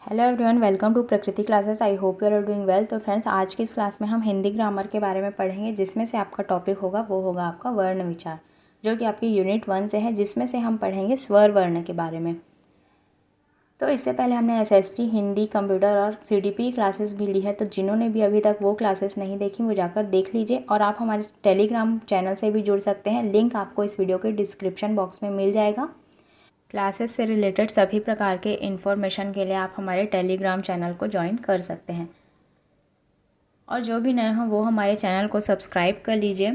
Hello everyone, welcome to Prakriti classes. I hope you are doing well. तो friends, आज की इस क्लास में हम हिंदी ग्रामर के बारे में पढ़ेंगे, जिसमें से आपका टॉपिक होगा वो होगा आपका वर्ण विचार, जो कि आपकी यूनिट 1 से है, जिसमें से हम पढ़ेंगे स्वर वर्ण के बारे में। तो इससे पहले हमने एसएसटी, हिंदी, कंप्यूटर और सीडीपी क्लासेस भी ली है। तो जिन्होंने भी अभी तक वो क्लासेस नहीं देखी वो जाकर देख लीजिए, और आप हमारे टेलीग्राम चैनल से भी जुड़ सकते हैं। लिंक आपको इस वीडियो के डिस्क्रिप्शन बॉक्स में मिल जाएगा। क्लासेस से रिलेटेड सभी प्रकार के इन्फॉर्मेशन के लिए आप हमारे टेलीग्राम चैनल को ज्वाइन कर सकते हैं, और जो भी नए हों वो हमारे चैनल को सब्सक्राइब कर लीजिए,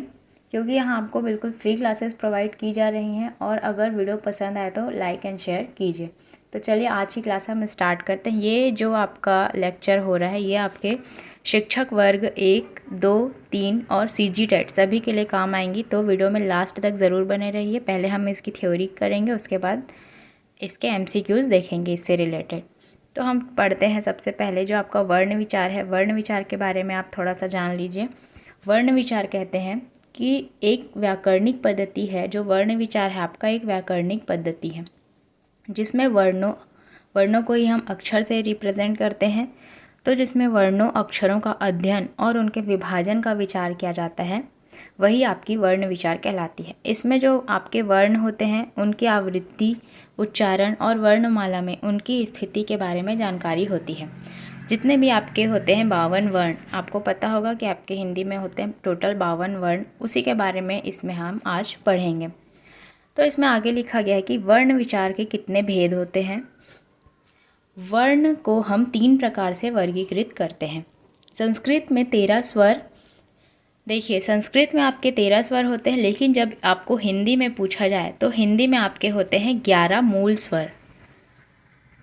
क्योंकि यहाँ आपको बिल्कुल फ्री क्लासेस प्रोवाइड की जा रही हैं। और अगर वीडियो पसंद आए तो लाइक एंड शेयर कीजिए। तो चलिए आज की क्लास हम स्टार्ट करते हैं। ये जो आपका लेक्चर हो रहा है ये आपके शिक्षक वर्ग 1, 2, 3 और सीजी टेट सभी के लिए काम आएंगी। तो वीडियो में लास्ट तक ज़रूर बने रहिए। पहले हम इसकी थ्योरी करेंगे, उसके बाद इसके एमसीक्यूज़ देखेंगे इससे रिलेटेड। तो हम पढ़ते हैं सबसे पहले जो आपका वर्ण विचार है। वर्ण विचार के बारे में आप थोड़ा सा जान लीजिए। वर्ण विचार कहते हैं कि एक व्याकरणिक पद्धति है। जो वर्ण विचार है आपका एक व्याकरणिक पद्धति है, जिसमें वर्णों को ही हम अक्षर से रिप्रेजेंट करते हैं। तो जिसमें वर्णों अक्षरों का अध्ययन और उनके विभाजन का विचार किया जाता है, वही आपकी वर्ण विचार कहलाती है। इसमें जो आपके वर्ण होते हैं उनकी आवृत्ति, उच्चारण और वर्णमाला में उनकी स्थिति के बारे में जानकारी होती है। जितने भी आपके होते हैं 52 वर्ण, आपको पता होगा कि आपके हिंदी में होते हैं टोटल 52 वर्ण, उसी के बारे में इसमें हम आज पढ़ेंगे। तो इसमें आगे लिखा गया है कि वर्ण विचार के कितने भेद होते हैं। वर्ण को हम 3 प्रकार से वर्गीकृत करते हैं। संस्कृत में 13 स्वर, देखिए संस्कृत में आपके 13 स्वर होते हैं, लेकिन जब आपको हिंदी में पूछा जाए तो हिंदी में आपके होते हैं 11 मूल स्वर।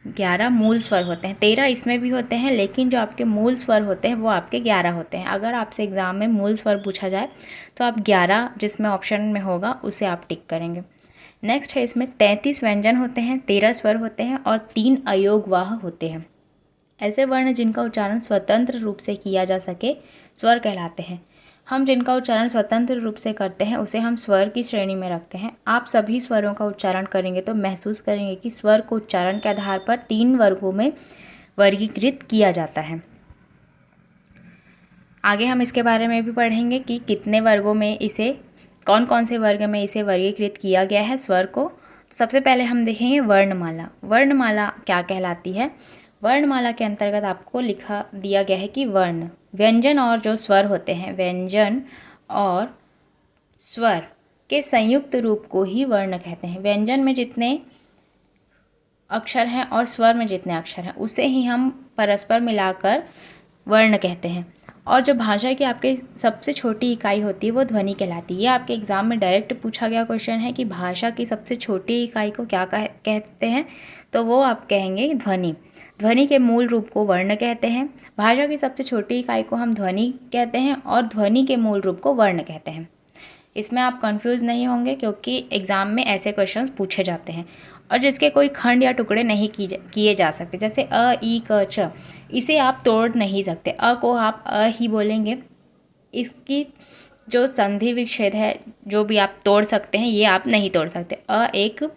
11 मूल स्वर होते हैं। 13 इसमें भी होते हैं, लेकिन जो आपके मूल स्वर होते हैं वो आपके 11 होते हैं। अगर आपसे एग्ज़ाम में मूल स्वर पूछा जाए तो आप 11 जिसमें ऑप्शन में होगा उसे आप टिक करेंगे। नेक्स्ट है, इसमें 33 व्यंजन होते हैं, 13 स्वर होते हैं और 3 अयोगवाह होते हैं। ऐसे वर्ण जिनका उच्चारण स्वतंत्र रूप से किया जा सके स्वर कहलाते हैं। हम जिनका उच्चारण स्वतंत्र रूप से करते हैं उसे हम स्वर की श्रेणी में रखते हैं। आप सभी स्वरों का उच्चारण करेंगे तो महसूस करेंगे कि स्वर को उच्चारण के आधार पर 3 वर्गों में वर्गीकृत किया जाता है। आगे हम इसके बारे में भी पढ़ेंगे कि कितने वर्गों में इसे, कौन कौन से वर्ग में इसे वर्गीकृत किया गया है स्वर को। सबसे पहले हम देखेंगे वर्णमाला। वर्णमाला क्या कहलाती है। वर्णमाला के अंतर्गत आपको लिखा दिया गया है कि वर्ण, व्यंजन और जो स्वर होते हैं, व्यंजन और स्वर के संयुक्त रूप को ही वर्ण कहते हैं। व्यंजन में जितने अक्षर हैं और स्वर में जितने अक्षर हैं उसे ही हम परस्पर मिलाकर वर्ण कहते हैं। और जो भाषा की आपके सबसे छोटी इकाई होती है वो ध्वनि कहलाती है। ये आपके एग्जाम में डायरेक्ट पूछा गया क्वेश्चन है कि भाषा की सबसे छोटी इकाई को क्या कहते हैं, तो वो आप कहेंगे ध्वनि। ध्वनि के मूल रूप को वर्ण कहते हैं। भाषा की सबसे छोटी इकाई को हम ध्वनि कहते हैं और ध्वनि के मूल रूप को वर्ण कहते हैं। इसमें आप कंफ्यूज नहीं होंगे, क्योंकि एग्ज़ाम में ऐसे क्वेश्चंस पूछे जाते हैं और जिसके कोई खंड या टुकड़े नहीं किए जा सकते। जैसे अ, ई, क, च, इसे आप तोड़ नहीं सकते। अ को आप अ ही बोलेंगे। इसकी जो संधि विच्छेद है, जो भी आप तोड़ सकते हैं, ये आप नहीं तोड़ सकते। अ एक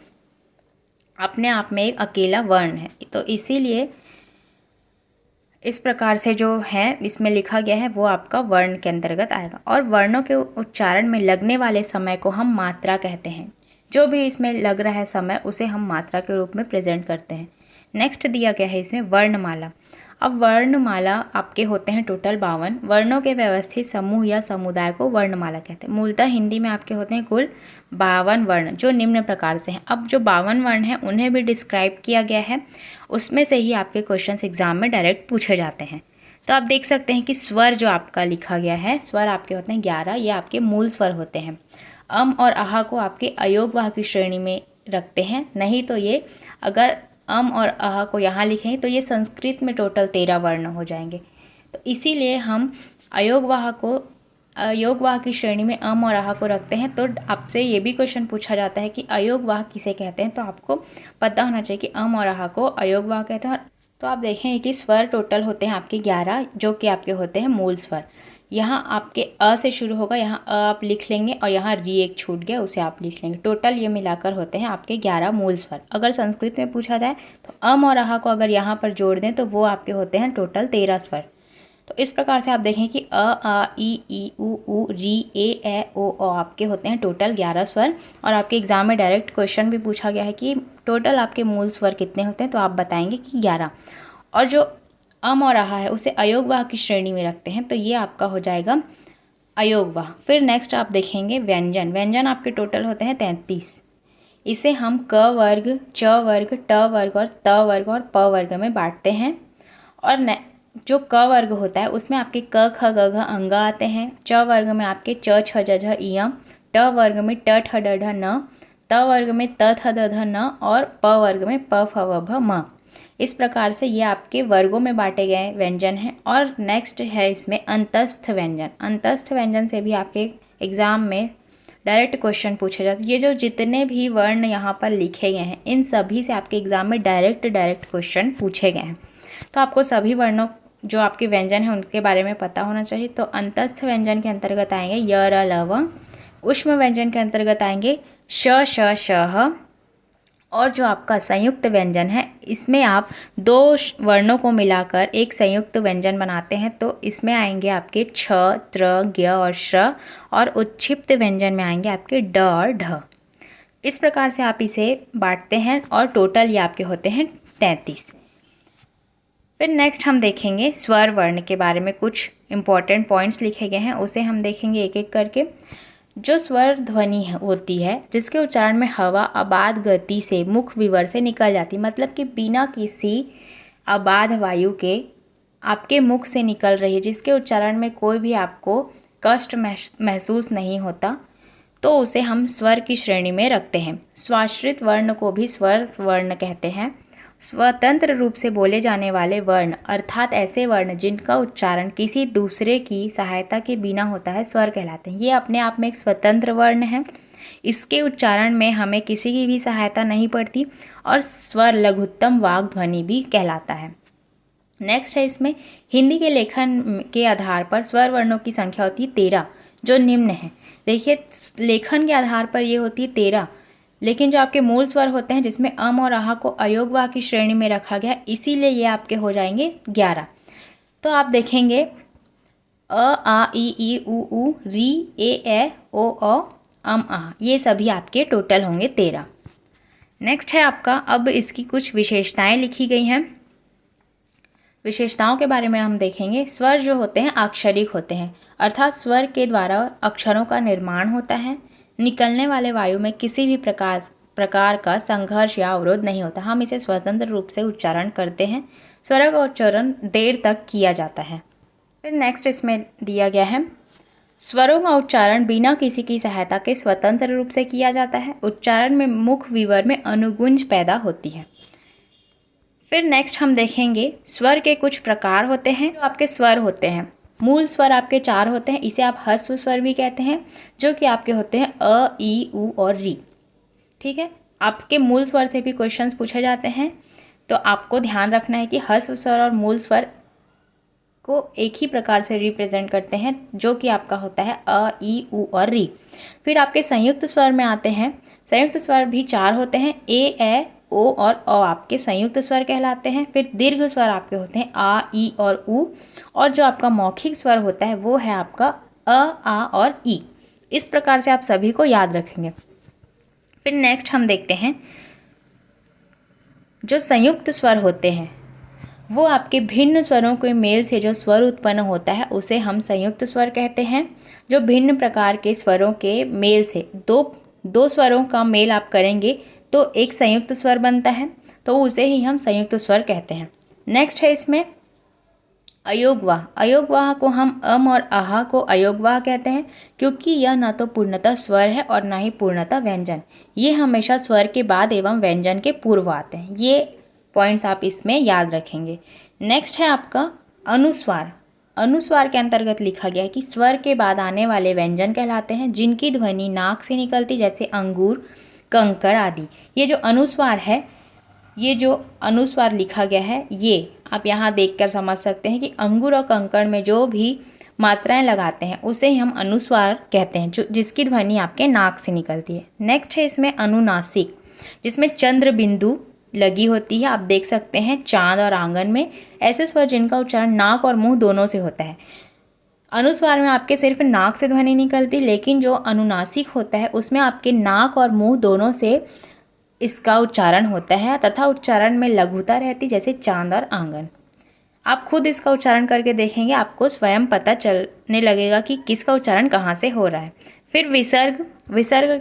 अपने आप में एक अकेला वर्ण है। तो इसीलिए इस प्रकार से जो है इसमें लिखा गया है वो आपका वर्ण के अंतर्गत आएगा। और वर्णों के उच्चारण में लगने वाले समय को हम मात्रा कहते हैं। जो भी इसमें लग रहा है समय, उसे हम मात्रा के रूप में प्रेजेंट करते हैं। नेक्स्ट दिया गया है इसमें वर्णमाला। अब वर्णमाला आपके होते हैं टोटल 52 वर्णों के व्यवस्थित समूह या समुदाय को वर्णमाला कहते हैं। मूलतः हिंदी में आपके होते हैं कुल 52 वर्ण, जो निम्न प्रकार से हैं। अब जो 52 वर्ण हैं उन्हें भी डिस्क्राइब किया गया है, उसमें से ही आपके क्वेश्चंस एग्जाम में डायरेक्ट पूछे जाते हैं। तो आप देख सकते हैं कि स्वर जो आपका लिखा गया है, स्वर आपके होते हैं 11, ये आपके मूल स्वर होते हैं। अम और आहा को आपके अयोगवाह की श्रेणी में रखते हैं, नहीं तो ये अगर अम और अह को यहाँ लिखें तो ये संस्कृत में टोटल 13 वर्ण हो जाएंगे। तो इसीलिए हम अयोगवाह की श्रेणी में अम और आह को रखते हैं। तो आपसे ये भी क्वेश्चन पूछा जाता है कि अयोगवाह किसे कहते हैं, तो आपको पता होना चाहिए कि अम और आह को अयोगवाह कहते हैं। तो आप देखें कि स्वर टोटल होते हैं आपके 11, जो कि आपके होते हैं मूल स्वर। यहाँ आपके अ से शुरू होगा, यहाँ अ आप लिख लेंगे और यहाँ री एक छूट गया, उसे आप लिख लेंगे। टोटल ये मिलाकर होते हैं आपके 11 मूल स्वर। अगर संस्कृत में पूछा जाए तो अम और अहा को अगर यहाँ पर जोड़ दें तो वो आपके होते हैं टोटल 13 स्वर। तो इस प्रकार से आप देखें कि अ आ ई उ री ए ओ आपके होते हैं टोटल 11 स्वर। और आपके एग्जाम में डायरेक्ट क्वेश्चन भी पूछा गया है कि टोटल आपके मूल स्वर कितने होते हैं, तो आप बताएंगे कि 11। और जो अम और आहा है उसे अयोगवाह की श्रेणी में रखते हैं, तो ये आपका हो जाएगा अयोगवाह। फिर नेक्स्ट आप देखेंगे व्यंजन। व्यंजन आपके टोटल होते हैं 33। इसे हम क वर्ग, च वर्ग, ट वर्ग और त वर्ग और प वर्ग में बांटते हैं। और जो क वर्ग होता है उसमें आपके क ख ग घ अंग आते हैं। च वर्ग में आपके च छ ज झ इयम, ट वर्ग में ट ठ ड ढ न, त वर्ग में त थ द ध न और प वर्ग में प फ व भ म। इस प्रकार से ये आपके वर्गों में बांटे गए व्यंजन हैं। और नेक्स्ट है इसमें अंतस्थ व्यंजन। अंतस्थ व्यंजन से भी आपके एग्ज़ाम में डायरेक्ट क्वेश्चन पूछे जाते हैं। ये जो जितने भी वर्ण यहाँ पर लिखे गए हैं इन सभी से आपके एग्ज़ाम में डायरेक्ट क्वेश्चन पूछे गए हैं। तो आपको सभी वर्णों जो आपके व्यंजन हैं उनके बारे में पता होना चाहिए। तो अंतस्थ व्यंजन के अंतर्गत आएंगे य र ल व। ऊष्म व्यंजन के अंतर्गत आएंगे श श श ह। और जो आपका संयुक्त व्यंजन है इसमें आप दो वर्णों को मिलाकर एक संयुक्त व्यंजन बनाते हैं, तो इसमें आएंगे आपके छ, त्र, ज्ञ और श्र। और उत्क्षिप्त व्यंजन में आएंगे आपके ड और ढ। इस प्रकार से आप इसे बांटते हैं और टोटल ये आपके होते हैं 33। फिर नेक्स्ट हम देखेंगे स्वर वर्ण के बारे में। कुछ इंपॉर्टेंट पॉइंट्स लिखे गए हैं उसे हम देखेंगे एक एक करके। जो स्वर ध्वनि होती है जिसके उच्चारण में हवा अबाध गति से मुख विवर से निकल जाती, मतलब कि बिना किसी अबाध वायु के आपके मुख से निकल रही है, जिसके उच्चारण में कोई भी आपको कष्ट महसूस नहीं होता, तो उसे हम स्वर की श्रेणी में रखते हैं। स्वाश्रित वर्ण को भी स्वर वर्ण कहते हैं। स्वतंत्र रूप से बोले जाने वाले वर्ण अर्थात ऐसे वर्ण जिनका उच्चारण किसी दूसरे की सहायता के बिना होता है स्वर कहलाते हैं। ये अपने आप में एक स्वतंत्र वर्ण है। इसके उच्चारण में हमें किसी की भी सहायता नहीं पड़ती और स्वर लघुत्तम वाग ध्वनि भी कहलाता है। नेक्स्ट है इसमें हिंदी के लेखन के आधार पर स्वर वर्णों की संख्या होती है 13, जो निम्न है। देखिए लेखन के आधार पर ये होती है 13, लेकिन जो आपके मूल स्वर होते हैं जिसमें अम और आहा को अयोगवाह की श्रेणी में रखा गया, इसीलिए ये आपके हो जाएंगे 11। तो आप देखेंगे अ आ ई उ री ए ओ अम आहा, ये सभी आपके टोटल होंगे 13। नेक्स्ट है आपका, अब इसकी कुछ विशेषताएं लिखी गई हैं। विशेषताओं के बारे में हम देखेंगे। स्वर जो होते हैं अक्षरिक होते हैं, अर्थात स्वर के द्वारा अक्षरों का निर्माण होता है। निकलने वाले वायु में किसी भी प्रकार का संघर्ष या अवरोध नहीं होता। हम इसे स्वतंत्र रूप से उच्चारण करते हैं। स्वर का उच्चारण देर तक किया जाता है। फिर नेक्स्ट इसमें दिया गया है स्वरों का उच्चारण बिना किसी की सहायता के स्वतंत्र रूप से किया जाता है। उच्चारण में मुख विवर में अनुगुंज पैदा होती है। फिर नेक्स्ट हम देखेंगे स्वर के कुछ प्रकार होते हैं। जो आपके स्वर होते हैं, मूल स्वर आपके 4 होते हैं। इसे आप ह्रस्व स्वर भी कहते हैं, जो कि आपके होते हैं अ, ई, उ और री। ठीक है, आपके मूल स्वर से भी क्वेश्चंस पूछे जाते हैं, तो आपको ध्यान रखना है कि ह्रस्व स्वर और मूल स्वर को एक ही प्रकार से रिप्रेजेंट करते हैं, जो कि आपका होता है अ, ई, उ और री। फिर आपके संयुक्त स्वर में आते हैं। संयुक्त स्वर भी 4 होते हैं। ए, ओ और अ आपके संयुक्त स्वर कहलाते हैं। फिर दीर्घ स्वर आपके होते हैं आ, ई और उ। और जो आपका मौखिक स्वर होता है वो है आपका अ, आ और ई। इस प्रकार से आप सभी को याद रखेंगे। फिर नेक्स्ट हम देखते हैं जो संयुक्त स्वर होते हैं वो आपके भिन्न स्वरों के मेल से जो स्वर उत्पन्न होता है उसे हम संयुक्त स्वर कहते हैं। जो भिन्न प्रकार के स्वरों के मेल से दो स्वरों का मेल आप करेंगे तो एक संयुक्त स्वर बनता है, तो उसे ही हम संयुक्त स्वर कहते हैं। नेक्स्ट है इसमें अयोगवाह। अयोगवाह को हम अम और आहा को अयोगवाह कहते हैं, क्योंकि यह न तो पूर्णतः स्वर है और न ही पूर्णतः व्यंजन। ये हमेशा स्वर के बाद एवं व्यंजन के पूर्व आते हैं। ये पॉइंट्स आप इसमें याद रखेंगे। नेक्स्ट है आपका अनुस्वार। अनुस्वार के अंतर्गत लिखा गया है कि स्वर के बाद आने वाले व्यंजन कहलाते हैं, जिनकी ध्वनि नाक से निकलती, जैसे अंगूर, कंकड़ आदि। ये जो अनुस्वार है, ये जो अनुस्वार लिखा गया है, ये आप यहाँ देखकर समझ सकते हैं कि अंगूर और कंकड़ में जो भी मात्राएं लगाते हैं उसे ही हम अनुस्वार कहते हैं, जो जिसकी ध्वनि आपके नाक से निकलती है। नेक्स्ट है इसमें अनुनासिक, जिसमें चंद्र बिंदु लगी होती है। आप देख सकते हैं चांद और आंगन में ऐसे स्वर जिनका उच्चारण नाक और मुंह दोनों से होता है। अनुस्वार में आपके सिर्फ नाक से ध्वनि निकलती, लेकिन जो अनुनासिक होता है उसमें आपके नाक और मुंह दोनों से इसका उच्चारण होता है तथा उच्चारण में लघुता रहती, जैसे चांद और आंगन। आप खुद इसका उच्चारण करके देखेंगे, आपको स्वयं पता चलने लगेगा कि किसका उच्चारण कहाँ से हो रहा है। फिर विसर्ग, विसर्ग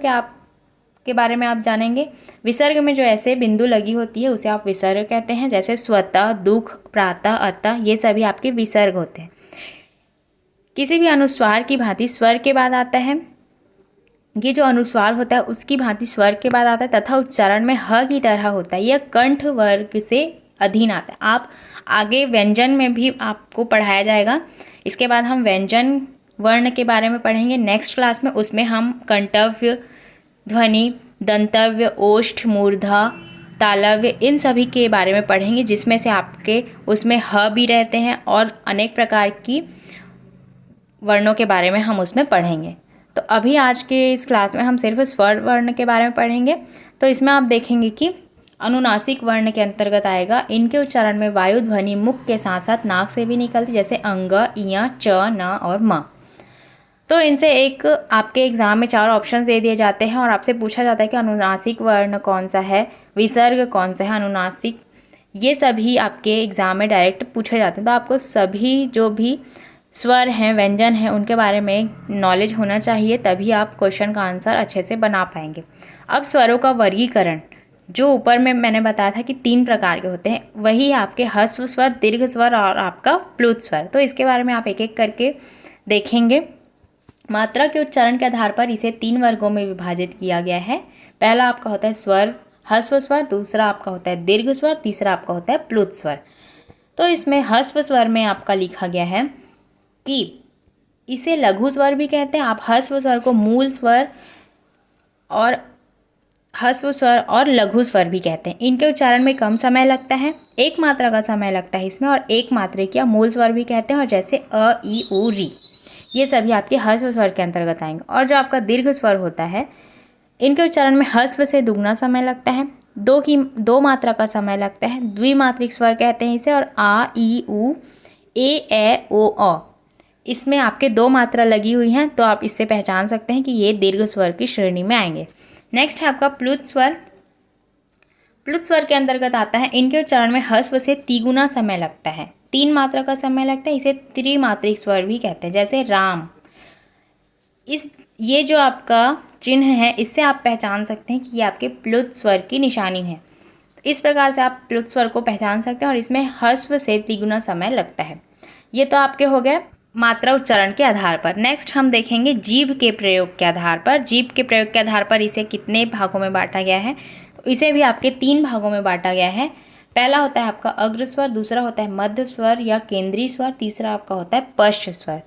के बारे में आप जानेंगे। विसर्ग में जो ऐसे बिंदु लगी होती है उसे आप विसर्ग कहते हैं, जैसे स्वतः, दुख, प्रातः, अतः, ये सभी आपके विसर्ग होते हैं। किसी भी अनुस्वार की भांति स्वर के बाद आता है, ये जो अनुस्वार होता है उसकी भांति स्वर के बाद आता है तथा उच्चारण में ह की तरह होता है। यह कंठ वर्ग से अधीन आता है। आप आगे व्यंजन में भी आपको पढ़ाया जाएगा। इसके बाद हम व्यंजन वर्ण के बारे में पढ़ेंगे नेक्स्ट क्लास में। उसमें हम कंठव्य, ध्वनि, दंतव्य, ओष्ठ, मूर्धा, तालव्य, इन सभी के बारे में पढ़ेंगे, जिसमें से आपके उसमें ह भी रहते हैं और अनेक प्रकार की वर्णों के बारे में हम उसमें पढ़ेंगे। तो अभी आज के इस क्लास में हम सिर्फ स्वर वर्ण के बारे में पढ़ेंगे। तो इसमें आप देखेंगे कि अनुनासिक वर्ण के अंतर्गत आएगा। इनके उच्चारण में वायु ध्वनि मुख के साथ साथ नाक से भी निकलती, जैसे अंग, इया, च, न और म। तो इनसे एक आपके एग्जाम में 4 ऑप्शंस दे दिए जाते हैं और आपसे पूछा जाता है कि अनुनासिक वर्ण कौन सा है, विसर्ग कौन सा है, अनुनासिक, ये सभी आपके एग्जाम में डायरेक्ट पूछे जाते हैं। तो आपको सभी जो भी स्वर हैं, व्यंजन हैं, उनके बारे में नॉलेज होना चाहिए, तभी आप क्वेश्चन का आंसर अच्छे से बना पाएंगे। अब स्वरों का वर्गीकरण, जो ऊपर में मैंने बताया था कि 3 प्रकार के होते हैं, वही आपके ह्रस्व स्वर, दीर्घ स्वर और आपका प्लुत स्वर। तो इसके बारे में आप एक एक करके देखेंगे। मात्रा के उच्चारण के आधार पर इसे 3 वर्गों में विभाजित किया गया है। पहला आपका होता है स्वर, ह्रस्व स्वर, दूसरा आपका होता है दीर्घ स्वर, तीसरा आपका होता है प्लुत स्वर। तो इसमें ह्रस्व स्वर में आपका लिखा गया है कि इसे लघु स्वर भी कहते हैं। आप ह्रस्व स्वर को मूल स्वर और ह्रस्व स्वर और लघु स्वर भी कहते हैं। इनके उच्चारण में कम समय लगता है, एक मात्रा का समय लगता है इसमें, और एक मात्रा या मूल स्वर भी कहते हैं। और जैसे अ, ई, उ, री, ये सभी आपके ह्रस्व स्वर के अंतर्गत आएंगे। और जो आपका दीर्घ स्वर होता है, इनके उच्चारण में ह्रस्व से दुगना समय लगता है, 2 मात्रा का समय लगता है, द्विमात्रिक स्वर कहते हैं इसे। और आ, ई, उ, ए, ए, ओ, अ, इसमें आपके 2 मात्रा लगी हुई हैं, तो आप इससे पहचान सकते हैं कि ये दीर्घ स्वर की श्रेणी में आएंगे। नेक्स्ट है आपका प्लुत स्वर। प्लुत स्वर के अंतर्गत आता है, इनके उच्चारण में ह्रस्व से तिगुना समय लगता है, 3 मात्रा का समय लगता है। इसे त्रिमात्रिक स्वर भी कहते हैं, जैसे राम। ये जो आपका चिन्ह है, इससे आप पहचान सकते हैं कि ये आपके प्लुत स्वर की निशानी है। इस प्रकार से आप प्लुत स्वर को पहचान सकते हैं और इसमें ह्रस्व से तिगुना समय लगता है। ये तो आपके हो गए मात्रा उच्चारण के आधार पर। नेक्स्ट हम देखेंगे जीभ के प्रयोग के आधार पर। जीभ के प्रयोग के आधार पर इसे कितने भागों में बांटा गया है, तो इसे भी आपके 3 भागों में बांटा गया है। पहला होता है आपका अग्र स्वर, दूसरा होता है मध्य स्वर या केंद्रीय स्वर, तीसरा आपका होता है पश्च स्वर।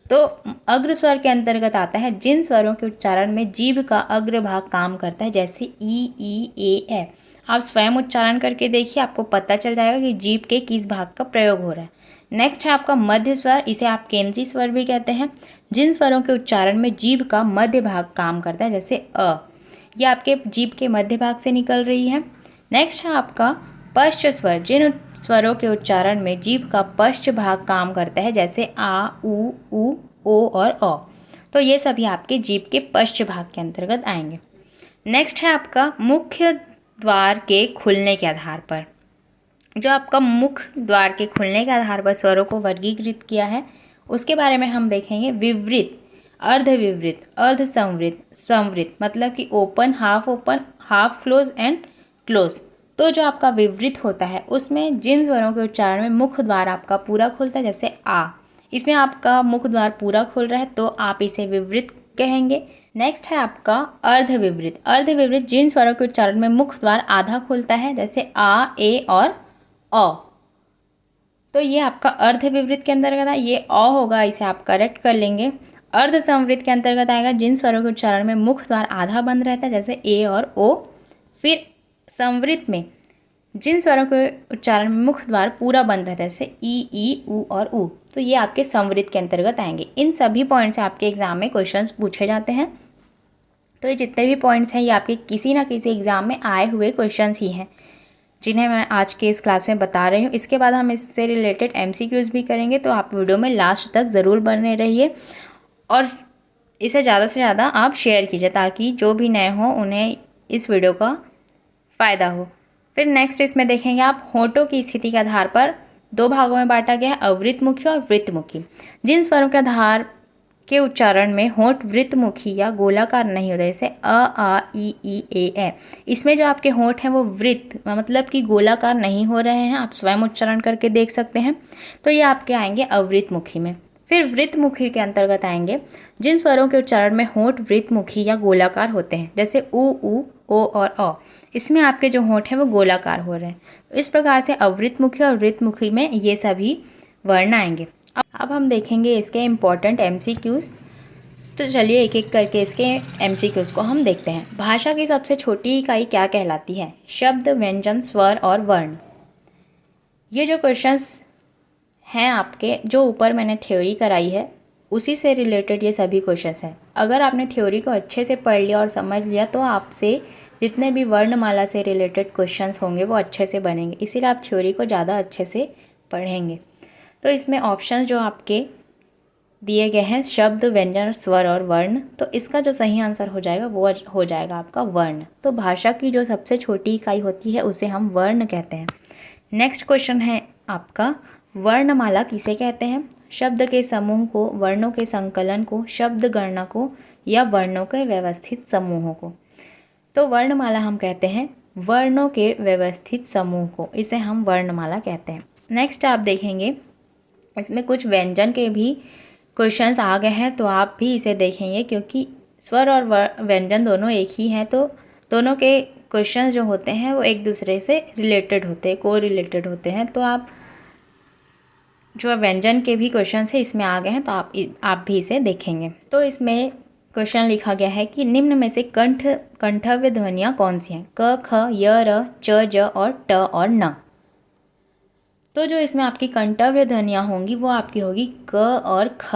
तो अग्र स्वर के अंतर्गत आता है जिन स्वरों के उच्चारण में जीभ का अग्र भाग काम करता है, जैसे ई, ए। आप स्वयं उच्चारण करके देखिए, आपको पता चल जाएगा कि जीभ के किस भाग का प्रयोग हो रहा है। नेक्स्ट है आपका मध्य स्वर, इसे आप केंद्रीय स्वर भी कहते हैं, जिन स्वरों के उच्चारण में जीभ का मध्य भाग काम करता है, जैसे अ, यह आपके जीभ के मध्य भाग से निकल रही है। नेक्स्ट है आपका पश्च स्वर, जिन स्वरों के उच्चारण में जीभ का पश्च भाग काम करता है, जैसे आ, उ, ओ और अ। तो ये सभी आपके जीभ के पश्च भाग के अंतर्गत आएंगे। नेक्स्ट है आपका मुख्य द्वार के खुलने के आधार पर। जो आपका मुख्य द्वार के खुलने के आधार पर स्वरों को वर्गीकृत किया है, उसके बारे में हम देखेंगे। विवृत, अर्धविवृत, अर्धसंवृत, संवृत, मतलब कि open, half close and close. तो जो आपका विवृत होता है, उसमें जिन स्वरों के उच्चारण में मुख्य द्वार आपका पूरा खुलता है, जैसे आ, इसमें आपका मुख्य द्वार पूरा खुल रहा है, तो आप इसे विवृत कहेंगे। नेक्स्ट है आपका अर्धविवृत। अर्धविवृत जिन स्वरों के उच्चारण में मुख्य द्वार आधा खुलता है, जैसे आ, ए और अ। तो ये आपका अर्धविवृत के अंतर्गत है, ये अ होगा, इसे आप करेक्ट कर लेंगे। अर्धसंवृत के अंतर्गत आएगा जिन स्वरों के उच्चारण में मुख्य द्वार आधा बंद रहता है, जैसे ए और ओ। फिर संवृत में जिन स्वरों के उच्चारण में मुख्य द्वार पूरा बंद रहता है, जैसे ई, ऊ और ऊ, तो ये आपके संवृत के अंतर्गत आएंगे। इन सभी पॉइंट से आपके एग्जाम में क्वेश्चंस पूछे जाते हैं। तो ये जितने भी पॉइंट्स हैं ये आपके किसी ना किसी एग्जाम में आए हुए क्वेश्चंस ही हैं, जिन्हें मैं आज के इस क्लास में बता रही हूँ। इसके बाद हम इससे रिलेटेड MCQs भी करेंगे, तो आप वीडियो में लास्ट तक ज़रूर बने रहिए और इसे ज़्यादा से ज़्यादा आप शेयर कीजिए, ताकि जो भी नए हों उन्हें इस वीडियो का फ़ायदा हो। फिर नेक्स्ट इसमें देखेंगे आप होठों की स्थिति के आधार पर 2 भागों में बांटा गया है, अवृतमुखी और वृत्तमुखी। जिन स्वरों के आधार के उच्चारण में होंठ वृत्तमुखी या गोलाकार नहीं होते, जैसे आ, ई, ए, इसमें जो आपके होंठ हैं वो वृत्त मतलब कि गोलाकार नहीं हो रहे हैं, आप स्वयं उच्चारण करके देख सकते हैं, तो ये आपके आएंगे अवृतमुखी में। फिर वृत्तमुखी के अंतर्गत आएंगे जिन स्वरों के उच्चारण में होंठ वृत्तमुखी या गोलाकार होते हैं, जैसे ऊ, ओ और अ, इसमें आपके जो होंठ हैं वो गोलाकार हो रहे हैं। इस प्रकार से अवृतमुखी और वृत्तमुखी में ये सभी वर्ण आएंगे। अब हम देखेंगे इसके इम्पॉर्टेंट MCQs। तो चलिए एक एक करके इसके MCQs को हम देखते हैं। भाषा की सबसे छोटी इकाई क्या कहलाती है? शब्द, व्यंजन, स्वर और वर्ण। ये जो क्वेश्चंस हैं आपके, जो ऊपर मैंने थ्योरी कराई है उसी से रिलेटेड ये सभी क्वेश्चंस हैं। अगर आपने थ्योरी को अच्छे से पढ़ लिया और समझ लिया तो आपसे जितने भी वर्णमाला से रिलेटेड क्वेश्चंस होंगे वो अच्छे से बनेंगे, इसीलिए आप थ्योरी को ज़्यादा अच्छे से पढ़ेंगे। तो इसमें ऑप्शन जो आपके दिए गए हैं शब्द, व्यंजन, स्वर और वर्ण, तो इसका जो सही आंसर हो जाएगा वो हो जाएगा आपका वर्ण। तो भाषा की जो सबसे छोटी इकाई होती है उसे हम वर्ण कहते हैं। नेक्स्ट क्वेश्चन है आपका, वर्णमाला किसे कहते हैं? शब्द के समूह को, वर्णों के संकलन को, शब्द गणना को या वर्णों के व्यवस्थित समूहों को। तो वर्णमाला हम कहते हैं वर्णों के व्यवस्थित समूह को, इसे हम वर्णमाला कहते हैं। नेक्स्ट आप देखेंगे इसमें कुछ व्यंजन के भी क्वेश्चंस आ गए हैं, तो आप भी इसे देखेंगे क्योंकि स्वर और व्यंजन दोनों एक ही हैं, तो दोनों के क्वेश्चंस जो होते हैं वो एक दूसरे से रिलेटेड होते हैं, को रिलेटेड होते हैं। तो आप जो व्यंजन के भी क्वेश्चंस है इसमें आ गए हैं, तो आप भी इसे देखेंगे। तो इसमें क्वेश्चन लिखा गया है कि निम्न में से कंठव्य ध्वनियाँ कौन सी हैं? क, ख, य, र, च, ज और ट और न। तो जो इसमें आपकी कंठव्य ध्वनियाँ होंगी वो आपकी होगी क और ख।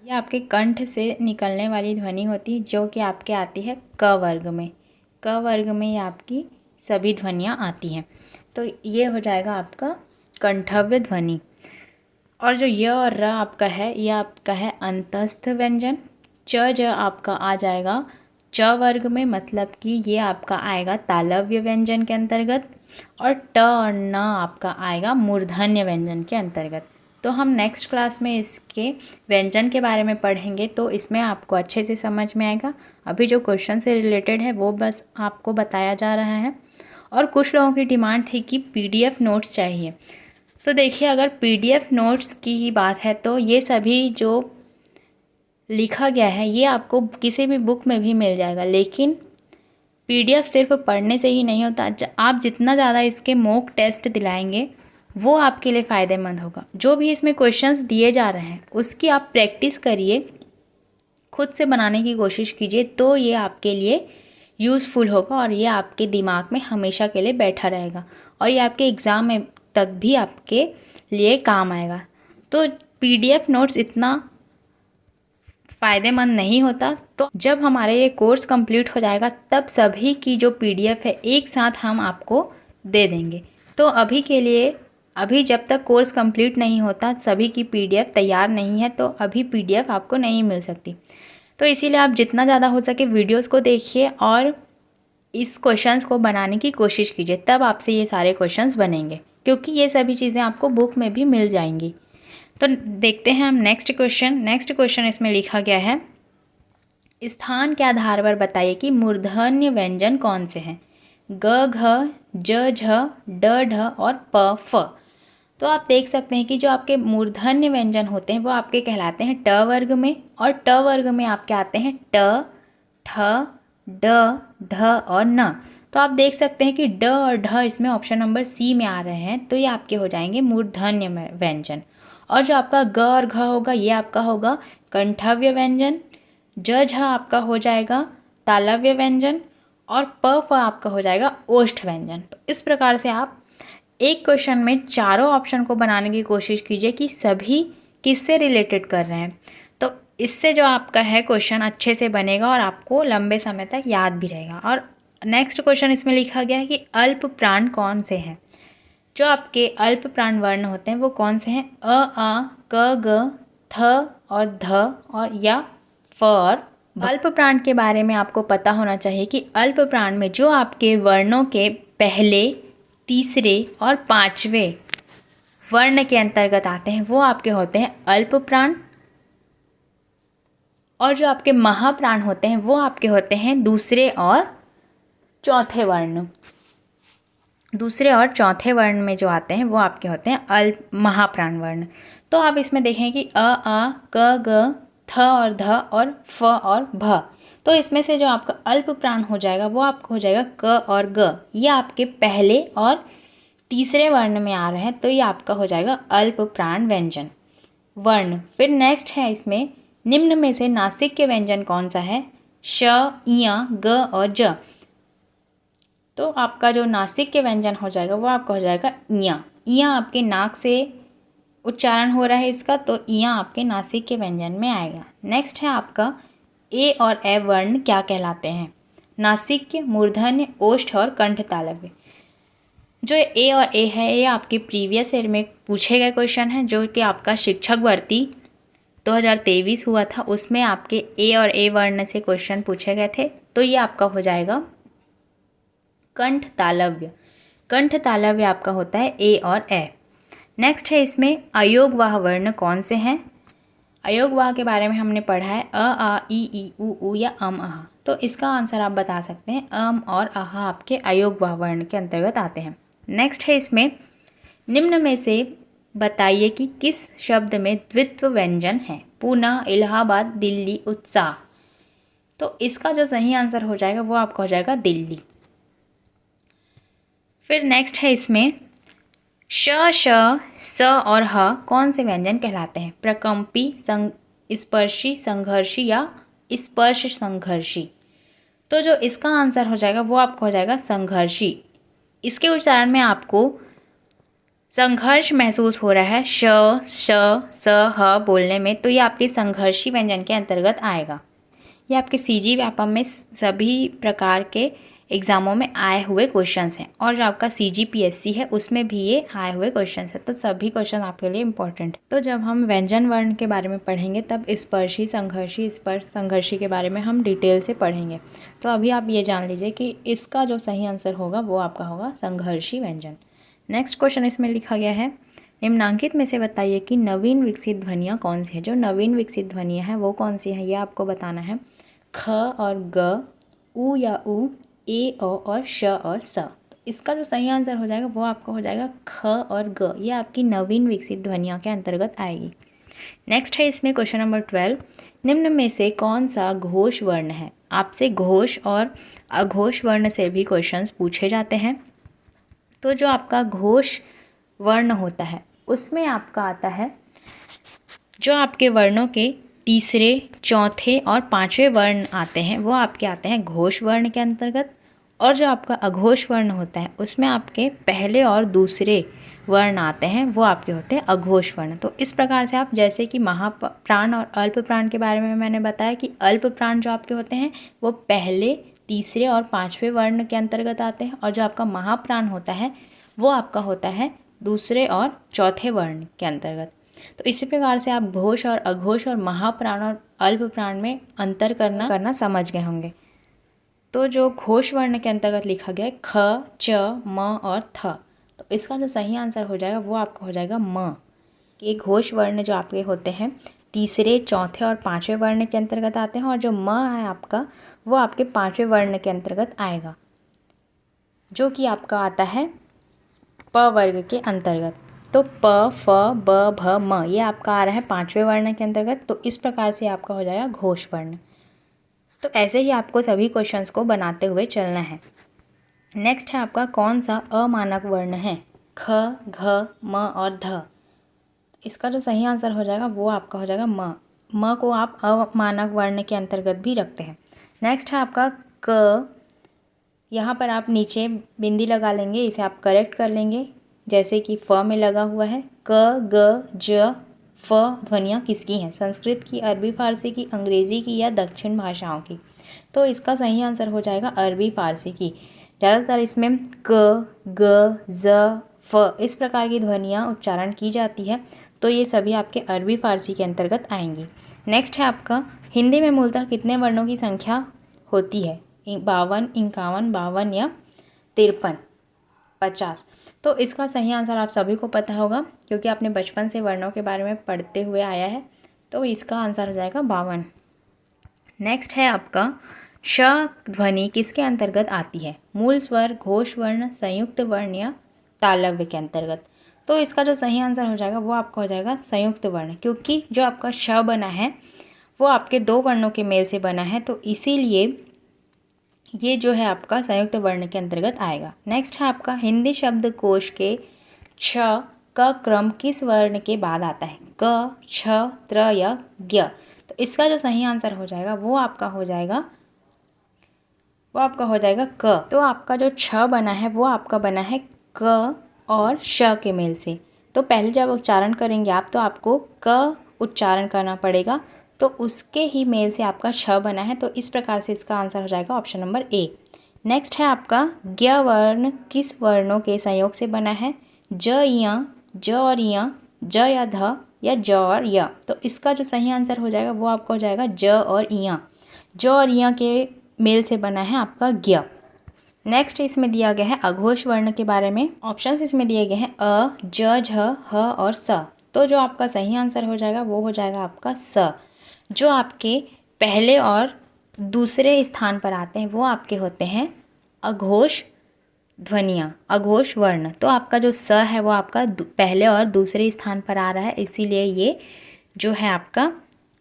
ये आपके कंठ से निकलने वाली ध्वनि होती है जो कि आपके आती है क वर्ग में। क वर्ग में ये आपकी सभी ध्वनियाँ आती हैं, तो ये हो जाएगा आपका कंठव्य ध्वनि। और जो य और र आपका है ये आपका है अंतस्थ व्यंजन। च, ज आपका आ जाएगा च वर्ग में, मतलब कि ये आपका आएगा तालव्य व्यंजन के अंतर्गत। और ट और न आपका आएगा मूर्धन्य व्यंजन के अंतर्गत। तो हम नेक्स्ट क्लास में इसके व्यंजन के बारे में पढ़ेंगे, तो इसमें आपको अच्छे से समझ में आएगा। अभी जो क्वेश्चन से रिलेटेड है वो बस आपको बताया जा रहा है। और कुछ लोगों की डिमांड थी कि PDF नोट्स चाहिए, तो देखिए अगर PDF नोट्स की बात है तो ये सभी जो लिखा गया है ये आपको किसी भी बुक में भी मिल जाएगा, लेकिन PDF सिर्फ पढ़ने से ही नहीं होता। आप जितना ज़्यादा इसके मॉक टेस्ट दिलाएंगे वो आपके लिए फ़ायदेमंद होगा। जो भी इसमें क्वेश्चंस दिए जा रहे हैं उसकी आप प्रैक्टिस करिए, खुद से बनाने की कोशिश कीजिए, तो ये आपके लिए यूज़फुल होगा और ये आपके दिमाग में हमेशा के लिए बैठा रहेगा और ये आपके एग्ज़ाम में तक भी आपके लिए काम आएगा। तो PDF नोट्स इतना फ़ायदेमंद नहीं होता, तो जब हमारा ये कोर्स कंप्लीट हो जाएगा तब सभी की जो PDF है एक साथ हम आपको दे देंगे। तो अभी के लिए, अभी जब तक कोर्स कंप्लीट नहीं होता, सभी की PDF तैयार नहीं है, तो अभी PDF आपको नहीं मिल सकती। तो इसीलिए आप जितना ज़्यादा हो सके वीडियोस को देखिए और इस क्वेश्चंस को बनाने की कोशिश कीजिए, तब आपसे ये सारे क्वेश्चंस बनेंगे, क्योंकि ये सभी चीज़ें आपको बुक में भी मिल जाएंगी। तो देखते हैं हम नेक्स्ट क्वेश्चन इसमें लिखा गया है, स्थान के आधार पर बताइए कि मूर्धन्य व्यंजन कौन से हैं? ग, घ, ज, झ, ड, ढ और प, फ। तो आप देख सकते हैं कि जो आपके मूर्धन्य व्यंजन होते हैं वो आपके कहलाते हैं ट वर्ग में, और ट वर्ग में आपके आते हैं ट, ठ, ड, ढ और न। तो आप देख सकते हैं कि ड और ढ इसमें ऑप्शन नंबर C में आ रहे हैं, तो ये आपके हो जाएंगे मूर्धन्य व्यंजन। और जो आपका ग और घ होगा ये आपका होगा कंठव्य व्यंजन। ज, झ आपका हो जाएगा तालव्य व्यंजन। और प फ आपका हो जाएगा ओष्ठ व्यंजन। तो इस प्रकार से आप एक क्वेश्चन में चारों ऑप्शन को बनाने की कोशिश कीजिए कि सभी किससे रिलेटेड कर रहे हैं। तो इससे जो आपका है क्वेश्चन अच्छे से बनेगा और आपको लंबे समय तक याद भी रहेगा। और नेक्स्ट क्वेश्चन इसमें लिखा गया है कि अल्प प्राण कौन से हैं। जो आपके अल्प प्राण वर्ण होते हैं वो कौन से हैं? अ, आ, क, ग, थ और ध और या फ और भ। अल्प प्राण के बारे में आपको पता होना चाहिए कि अल्प प्राण में जो आपके वर्णों के पहले, तीसरे और पांचवें वर्ण के अंतर्गत आते हैं वो आपके होते हैं अल्प प्राण। और जो आपके महाप्राण होते हैं वो आपके होते हैं दूसरे और चौथे वर्ण। दूसरे और चौथे वर्ण में जो आते हैं वो आपके होते हैं अल्प महाप्राण वर्ण। तो आप इसमें देखें कि अ, आ, क, ग, थ और ध और फ और भ। तो इसमें से जो आपका अल्प प्राण हो जाएगा वो आपका हो जाएगा क और ग। ये आपके पहले और तीसरे वर्ण में आ रहे हैं, तो ये आपका हो जाएगा अल्प प्राण व्यंजन वर्ण। फिर नेक्स्ट है इसमें निम्न में से नासिक व्यंजन कौन सा है? श, इया, ग और ज। तो आपका जो नासिक के व्यंजन हो जाएगा वो आपका हो जाएगा इया। इया आपके नाक से उच्चारण हो रहा है इसका, तो इया आपके नासिक के व्यंजन में आएगा। नेक्स्ट है आपका ए और ए वर्ण क्या कहलाते हैं? नासिक, मूर्धन्य, ओष्ठ और कंठ तालव्य। जो ए और ए है ये आपके प्रीवियस ईयर में पूछे गए क्वेश्चन हैं, जो कि आपका शिक्षक भर्ती 2023 हुआ था, उसमें आपके ए और ए वर्ण से क्वेश्चन पूछे गए थे। तो ये आपका हो जाएगा कंठ तालव्य। कंठ तालव्य आपका होता है ए और ए। नेक्स्ट है इसमें अयोगवाह वर्ण कौन से हैं? अयोगवाह के बारे में हमने पढ़ा है अ, आ, ई, उ या अम, अह। तो इसका आंसर आप बता सकते हैं अम और अह आपके अयोगवाह वर्ण के अंतर्गत आते हैं। नेक्स्ट है इसमें निम्न में से बताइए कि किस शब्द में द्वित्व व्यंजन है? पूना, इलाहाबाद, दिल्ली, उत्साह। तो इसका जो सही आंसर हो जाएगा वो आपका हो जाएगा दिल्ली। फिर नेक्स्ट है इसमें श, श, स और ह कौन से व्यंजन कहलाते हैं? प्रकंपी, स्पर्शी, संघर्षी या स्पर्श संघर्षी। तो जो इसका आंसर हो जाएगा वो आपका हो जाएगा संघर्षी। इसके उच्चारण में आपको संघर्ष महसूस हो रहा है श, श, स, ह बोलने में, तो ये आपके संघर्षी व्यंजन के अंतर्गत आएगा। ये आपके सीजी व्यापम में सभी प्रकार के एग्ज़ामों में आए हुए क्वेश्चंस हैं, और जो आपका CGPSC है उसमें भी ये आए हुए क्वेश्चंस हैं। तो सभी क्वेश्चन आपके लिए इंपॉर्टेंट। तो जब हम व्यंजन वर्ण के बारे में पढ़ेंगे तब स्पर्शी, संघर्षी, स्पर्श संघर्षी के बारे में हम डिटेल से पढ़ेंगे। तो अभी आप ये जान लीजिए कि इसका जो सही आंसर होगा वो आपका होगा संघर्षी व्यंजन। नेक्स्ट क्वेश्चन इसमें लिखा गया है निम्नांकित में से बताइए कि नवीन विकसित ध्वनियाँ कौन सी है। जो नवीन विकसित ध्वनियाँ हैं वो कौन सी है, ये आपको बताना है। ख और ग, उ या उ, ए और श और स। तो इसका जो सही आंसर हो जाएगा वो आपका हो जाएगा ख और ग। ये आपकी नवीन विकसित ध्वनियों के अंतर्गत आएगी। नेक्स्ट है इसमें क्वेश्चन नंबर 12 निम्न में से कौन सा घोष वर्ण है? आपसे घोष और अघोष वर्ण से भी क्वेश्चंस पूछे जाते हैं। तो जो आपका घोष वर्ण होता है उसमें आपका आता है जो आपके वर्णों के तीसरे, चौथे और पांचवें वर्ण आते हैं वो आपके आते हैं घोष वर्ण के अंतर्गत। और जो आपका अघोष वर्ण होता है उसमें आपके पहले और दूसरे वर्ण आते हैं वो आपके होते हैं अघोष वर्ण। तो इस प्रकार से आप जैसे कि महाप्राण और अल्प प्राण के बारे में मैंने बताया कि अल्प प्राण जो आपके होते हैं वो पहले, तीसरे और पांचवें वर्ण के अंतर्गत आते हैं, और जो आपका महाप्राण होता है वो आपका होता है दूसरे और चौथे वर्ण के अंतर्गत। तो इसी प्रकार से आप घोष और अघोष और महाप्राण और अल्प प्राण में अंतर करना समझ गए होंगे। तो जो घोष वर्ण के अंतर्गत लिखा गया है ख, च, म और थ, तो इसका जो सही आंसर हो जाएगा वो आपका हो जाएगा म। ये घोष वर्ण जो आपके होते हैं तीसरे, चौथे और पांचवें वर्ण के अंतर्गत आते हैं, और जो म है आपका वो आपके पांचवें वर्ण के अंतर्गत आएगा, जो कि आपका आता है प वर्ग के अंतर्गत। तो प, फ, ब, भ, म ये आपका आ रहा है पांचवें वर्ण के अंतर्गत। तो इस प्रकार से आपका हो जाएगा घोष वर्ण। तो ऐसे ही आपको सभी क्वेश्चंस को बनाते हुए चलना है। नेक्स्ट है आपका कौन सा अमानक वर्ण है? ख, घ, म और ध। इसका जो सही आंसर हो जाएगा वो आपका हो जाएगा म। म को आप अमानक वर्ण के अंतर्गत भी रखते हैं। नेक्स्ट है आपका क, यहाँ पर आप नीचे बिंदी लगा लेंगे, इसे आप करेक्ट कर लेंगे। जैसे कि फ में लगा हुआ है, क ग ज फ ध्वनियाँ किसकी हैं? संस्कृत की, अरबी फारसी की, अंग्रेज़ी की या दक्षिण भाषाओं की? तो इसका सही आंसर हो जाएगा अरबी फारसी की। ज़्यादातर इसमें क ग ज फ इस प्रकार की ध्वनियाँ उच्चारण की जाती है, तो ये सभी आपके अरबी फारसी के अंतर्गत आएंगी। नेक्स्ट है आपका, हिंदी में मूलतः कितने वर्णों की संख्या होती है? 52, 51, 52 या 53, 50? तो इसका सही आंसर आप सभी को पता होगा, क्योंकि आपने बचपन से वर्णों के बारे में पढ़ते हुए आया है। तो इसका आंसर हो जाएगा 52। नेक्स्ट है आपका, श ध्वनि किसके अंतर्गत आती है? मूल स्वर, घोष वर्ण, संयुक्त वर्ण या तालव्य के अंतर्गत? तो इसका जो सही आंसर हो जाएगा वो आपका हो जाएगा संयुक्त वर्ण, क्योंकि जो आपका श बना है वो आपके दो वर्णों के मेल से बना है, तो इसीलिए ये जो है आपका संयुक्त वर्ण के अंतर्गत आएगा। नेक्स्ट है आपका, हिंदी शब्दकोश के छ का क्रम किस वर्ण के बाद आता है? क, छ, त्र या ज्ञ? तो इसका जो सही आंसर हो जाएगा वो आपका हो जाएगा क। तो आपका जो छ बना है वो आपका बना है क और श के मेल से। तो पहले जब उच्चारण करेंगे आप, तो आपको क उच्चारण करना पड़ेगा, तो उसके ही मेल से आपका छ बना है। तो इस प्रकार से इसका आंसर हो जाएगा ऑप्शन नंबर ए। नेक्स्ट है आपका, ज्ञ वर्ण किस वर्णों के संयोग से बना है? ज, य, ज और य, ज या ध या ज और य? तो इसका जो सही आंसर हो जाएगा वो आपका हो जाएगा ज और य। ज और य के मेल से बना है आपका ज्ञ। नेक्स्ट इसमें दिया गया है अघोष वर्ण के बारे में। ऑप्शंस इसमें दिए गए हैं अ, ज, झ, ह और स। तो जो आपका सही आंसर हो जाएगा वो हो जाएगा आपका स। जो आपके पहले और दूसरे स्थान पर आते हैं वो आपके होते हैं अघोष ध्वनियाँ, अघोष वर्ण। तो आपका जो स है वो आपका पहले और दूसरे स्थान पर आ रहा है, इसीलिए ये जो है आपका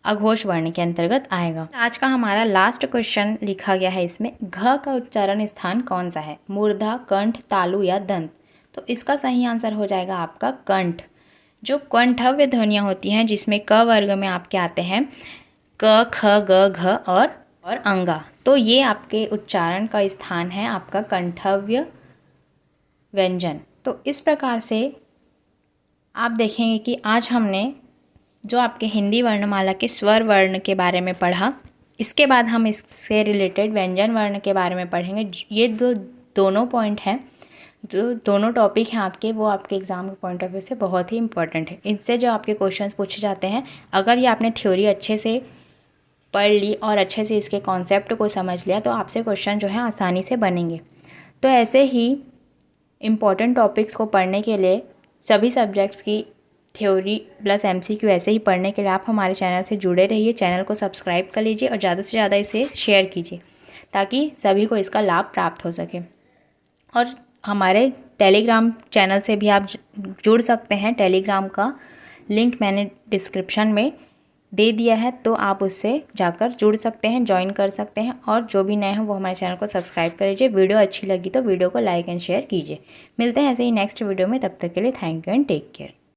अघोष वर्ण के अंतर्गत आएगा। आज का हमारा लास्ट क्वेश्चन लिखा गया है इसमें, घ का उच्चारण स्थान कौन सा है? मूर्धा, कंठ, तालु या दंत? तो इसका सही आंसर हो जाएगा आपका कंठ। जो कंठव्य ध्वनियाँ होती हैं, जिसमें क वर्ग में आपके आते हैं क, ख, ग, घ और अंगा, तो ये आपके उच्चारण का स्थान है आपका कंठव्य व्यंजन। तो इस प्रकार से आप देखेंगे कि आज हमने जो आपके हिंदी वर्णमाला के स्वर वर्ण के बारे में पढ़ा, इसके बाद हम इससे रिलेटेड व्यंजन वर्ण के बारे में पढ़ेंगे। ये दोनों पॉइंट हैं, जो दोनों टॉपिक हैं आपके, वो आपके एग्ज़ाम के पॉइंट ऑफ व्यू से बहुत ही इंपॉर्टेंट है। इनसे जो आपके क्वेश्चंस पूछे जाते हैं, अगर ये आपने थ्योरी अच्छे से पढ़ ली और अच्छे से इसके कॉन्सेप्ट को समझ लिया, तो आपसे क्वेश्चन जो है आसानी से बनेंगे। तो ऐसे ही इम्पॉर्टेंट टॉपिक्स को पढ़ने के लिए, सभी सब्जेक्ट्स की थ्योरी प्लस MCQ ऐसे ही पढ़ने के लिए आप हमारे चैनल से जुड़े रहिए। चैनल को सब्सक्राइब कर लीजिए और ज़्यादा से ज़्यादा इसे शेयर कीजिए, ताकि सभी को इसका लाभ प्राप्त हो सके। और हमारे टेलीग्राम चैनल से भी आप जुड़ सकते हैं। टेलीग्राम का लिंक मैंने डिस्क्रिप्शन में दे दिया है, तो आप उससे जाकर जुड़ सकते हैं, ज्वाइन कर सकते हैं। और जो भी नए हैं वो हमारे चैनल को सब्सक्राइब कर लीजिए। वीडियो अच्छी लगी तो वीडियो को लाइक एंड शेयर कीजिए। मिलते हैं ऐसे ही नेक्स्ट वीडियो में, तब तक के लिए thank you and take care.